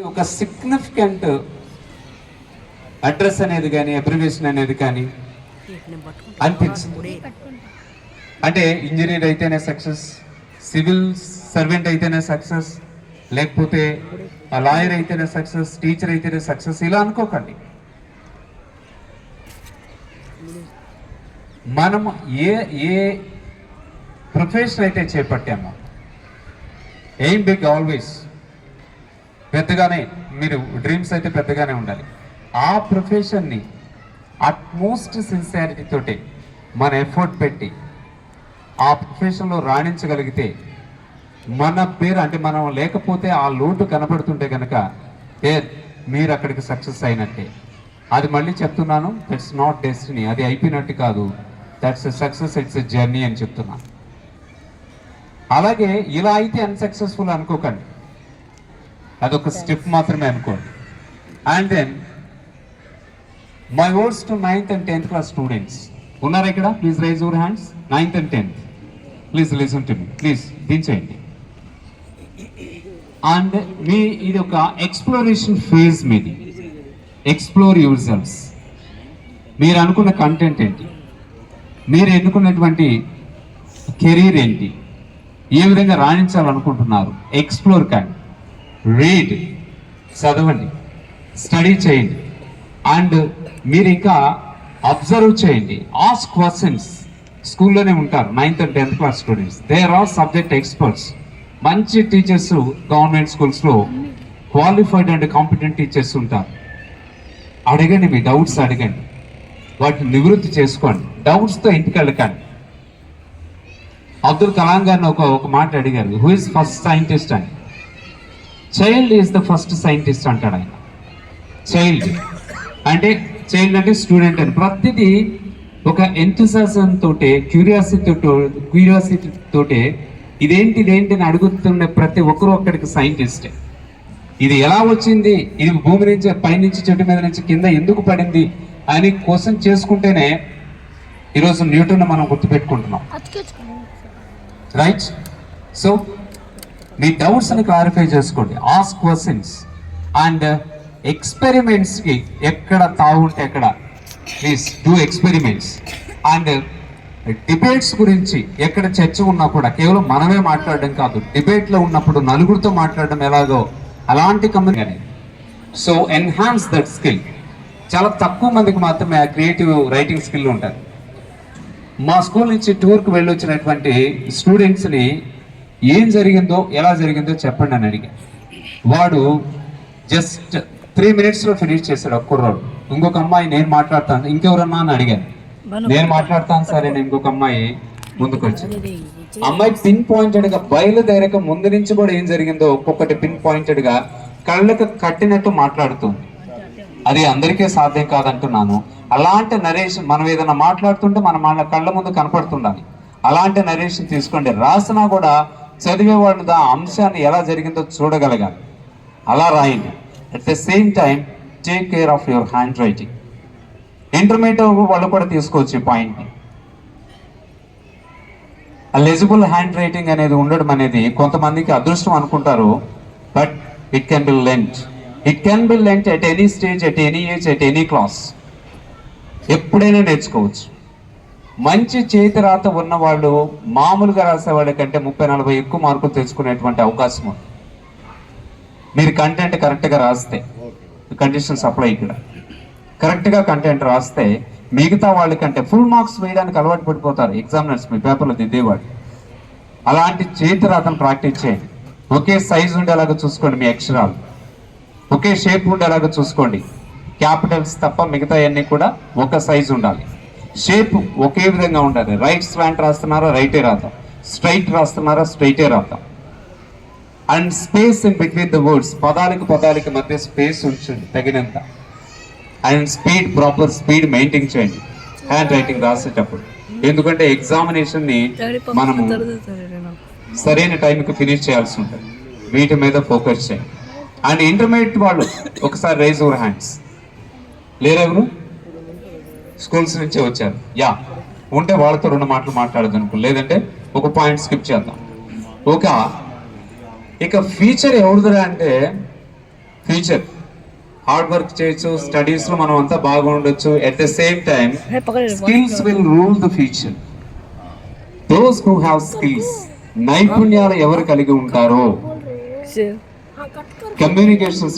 ఒక significant address అనేది కానీ అబ్రివేషన్ అనేది కానీ అనిపించింది. అంటే ఇంజనీర్ అయితేనే సక్సెస్, సివిల్ సర్వెంట్ అయితేనే సక్సెస్, లేకపోతే లాయర్ అయితేనే సక్సెస్, టీచర్ అయితేనే సక్సెస్, ఇలా అనుకోకండి. మనం ఏ ప్రొఫెషన్ అయితే చేపట్టామో, ఎయిమ్ బిగ్ ఆల్వేస్, పెద్దగానే మీరు డ్రీమ్స్ అయితే పెద్దగానే ఉండాలి. ఆ ప్రొఫెషన్ని అట్మోస్ట్ సిన్సియారిటీ తోటి మన ఎఫర్ట్ పెట్టి ఆ ప్రొఫెషన్లో రాణించగలిగితే మన పేరు, అంటే మనం లేకపోతే ఆ లోటు కనబడుతుంటే కనుక మీరు అక్కడికి సక్సెస్ అయినట్టే. అది మళ్ళీ చెప్తున్నాను, దట్స్ నాట్ డెస్టినీ, అది అయిపోయినట్టు కాదు, that's a success, it's a journey అని చెప్తున్నాను. అలాగే ఇలా అయితే అన్సక్సెస్ఫుల్ అనుకోకండి, అదొక స్టెప్ మాత్రమే అనుకోండి. And then my words to 9th and 10th class students ఉన్నారు ఇక్కడ, please raise your hands. 9th and 10th, please listen to me, please దించేయండి. అండ్ మీ ఇది ఒక ఎక్స్ప్లోరేషన్ ఫేజ్ మీది. Explore your selfs. మీరు అనుకున్న కంటెంట్ ఏంటి, మీరు ఎన్నుకున్నటువంటి కెరీర్ ఏంటి, ఏ విధంగా రాణించాలనుకుంటున్నారు, ఎక్స్ప్లోర్ కండి. రీడ్, చదవండి, స్టడీ చేయండి. అండ్ మీరు ఇంకా అబ్జర్వ్ చేయండి, ఆస్క్ క్వశ్చన్స్. స్కూల్లోనే ఉంటారు 9th and 10th class students, they are all subject experts. మంచి టీచర్స్ గవర్నమెంట్ స్కూల్స్లో క్వాలిఫైడ్ అండ్ కాంపిటెంట్ టీచర్స్ ఉంటారు. అడగండి, మీ డౌట్స్ అడగండి, వాటిని నివృత్తి చేసుకోండి, డౌట్స్తో ఇంటికి వెళ్ళకండి. అబ్దుల్ కలాం గారిని ఒక మాట అడిగారు, హూ ఇస్ ఫస్ట్ సైంటిస్ట్ అని. Child is the first scientist అంటాడు ఆయన. చైల్డ్ అంటే స్టూడెంట్ అని. ప్రతిదీ ఒక ఎంతూసియాజం తోటే, క్యూరియాసిటీ తోటే ఇదేంటి అని అడుగుతున్న ప్రతి ఒక్కరూ అక్కడికి సైంటిస్టే. ఇది ఎలా వచ్చింది, ఇది భూమి నుంచి పైనుంచి చెట్టు మీద నుంచి కింద ఎందుకు పడింది అని క్వశ్చన్ చేసుకుంటేనే ఈరోజు న్యూటన్ మనం గుర్తుపెట్టుకుంటున్నాం, రైట్? సో మీ డౌట్స్ని క్లారిఫై చేసుకోండి, ఆస్క్ క్వశ్చన్స్. అండ్ ఎక్స్పెరిమెంట్స్కి ఎక్కడ తావుంటే అక్కడ please do experiments. And debates గురించి ఎక్కడ చర్చ ఉన్నా కూడా కేవలం మనమే మాట్లాడడం కాదు, డిబేట్లో ఉన్నప్పుడు నలుగురితో మాట్లాడడం ఎలాగో అలాంటి community. So enhance that skill. చాలా తక్కువ మందికి మాత్రమే ఆ క్రియేటివ్ రైటింగ్ స్కిల్ ఉంటుంది. మా స్కూల్ నుంచి టూర్కి వెళ్ళొచ్చినటువంటి స్టూడెంట్స్ని ఏం జరిగిందో, ఎలా జరిగిందో చెప్పండి అని అడిగా. వాడు జస్ట్ 3 minutesలో ఫినిష్ చేశాడు ఒక్క కుర్రాడు. ఇంకొక అమ్మాయి నేను మాట్లాడతాను, ఇంకెవరన్నా అని అడిగాను. నేను మాట్లాడతాను సరే, నేను ఇంకొక అమ్మాయి ముందుకు వచ్చింది. అమ్మాయి పిన్ పాయింటెడ్గా బయలుదేరక ముందు నుంచి కూడా ఏం జరిగిందో ఒక్కొక్కటి పిన్ పాయింటెడ్గా కళ్ళకు కట్టినట్టు మాట్లాడుతుంది. అది అందరికీ సాధ్యం కాదంటున్నాను. అలాంటి నరేషన్ మనం ఏదైనా మాట్లాడుతుంటే మన కళ్ళ ముందు కనపడుతుండాలి. అలాంటి నరేషన్ తీసుకోండి. రాసినా కూడా చదివేవాళ్ళు ఆ అంశాన్ని ఎలా జరిగిందో చూడగలగాలి. అలా రాయండి. At the same time take care of your hand writing. Intermediate వాళ్ళు కూడా తీసుకోవచ్చు ఈ పాయింట్ని. ఆ లెజిబుల్ హ్యాండ్ రైటింగ్ అనేది ఉండడం అనేది కొంతమందికి అదృష్టం అనుకుంటారు, but it can be learned. It can be learned at any stage, at any age, at any class. ఎప్పుడైనా నేర్చుకోవచ్చు. మంచి చేతి రాత ఉన్నవాళ్ళు మామూలుగా రాసేవాళ్ళ కంటే 30-40 ఎక్కువ మార్కులు తెచ్చుకునేటువంటి అవకాశం ఉంది. మీరు కంటెంట్ కరెక్ట్గా రాస్తే, కండిషన్స్ అప్లై ఇక్కడ, కరెక్ట్గా కంటెంట్ రాస్తే మిగతా వాళ్ళకంటే ఫుల్ మార్క్స్ వేయడానికి అలవాటు పడిపోతారు ఎగ్జామినర్స్ మీ పేపర్లో దిద్దేవాడు. అలాంటి చేతి రాతను ప్రాక్టీస్ చేయండి. ఒకే సైజు ఉండేలాగా చూసుకోండి, మీ అక్షరాలు ఒకే షేప్ ఉండేలాగా చూసుకోండి. క్యాపిటల్స్ తప్ప మిగతా అన్నీ కూడా ఒక సైజు ఉండాలి. షేప్ ఒకే విధంగా ఉండాలి. రైట్ స్లాంట్ రాస్తున్నారా, రైటే రాద్దాం. స్ట్రైట్ రాస్తున్నారా, స్ట్రైటే రాద్దాం. And space in between the words, పదాలకి మధ్య స్పేస్ ఉంచండి తగినంత. And speed, proper speed maintain చేయండి హ్యాండ్ రైటింగ్ రాసేటప్పుడు. ఎందుకంటే ఎగ్జామినేషన్ని మనము సరైన టైంకి ఫినిష్ చేయాల్సి ఉంటుంది. వీటి మీద ఫోకస్ చేయండి. అండ్ ఇంటర్మీడియట్ వాళ్ళు ఒకసారి రైజ్ యువర్ హ్యాండ్స్. లేరెవరు స్కూల్స్ నుంచే వచ్చారు? యా, ఉంటే వాళ్ళతో 2 మాటలు మాట్లాడదు అనుకో, లేదంటే ఒక పాయింట్ స్కిప్ చేద్దాం. ఇక ఫీచర్ ఎవరిదిరా అంటే ఫ్యూచర్. హార్డ్ వర్క్ చేయొచ్చు, స్టడీస్ లో మనం అంతా బాగుండొచ్చు. At the same time skills will rule the future. Those who have skills, నైపుణ్యాలు ఎవరు కలిగి ఉంటారో, కమ్యూనికేషన్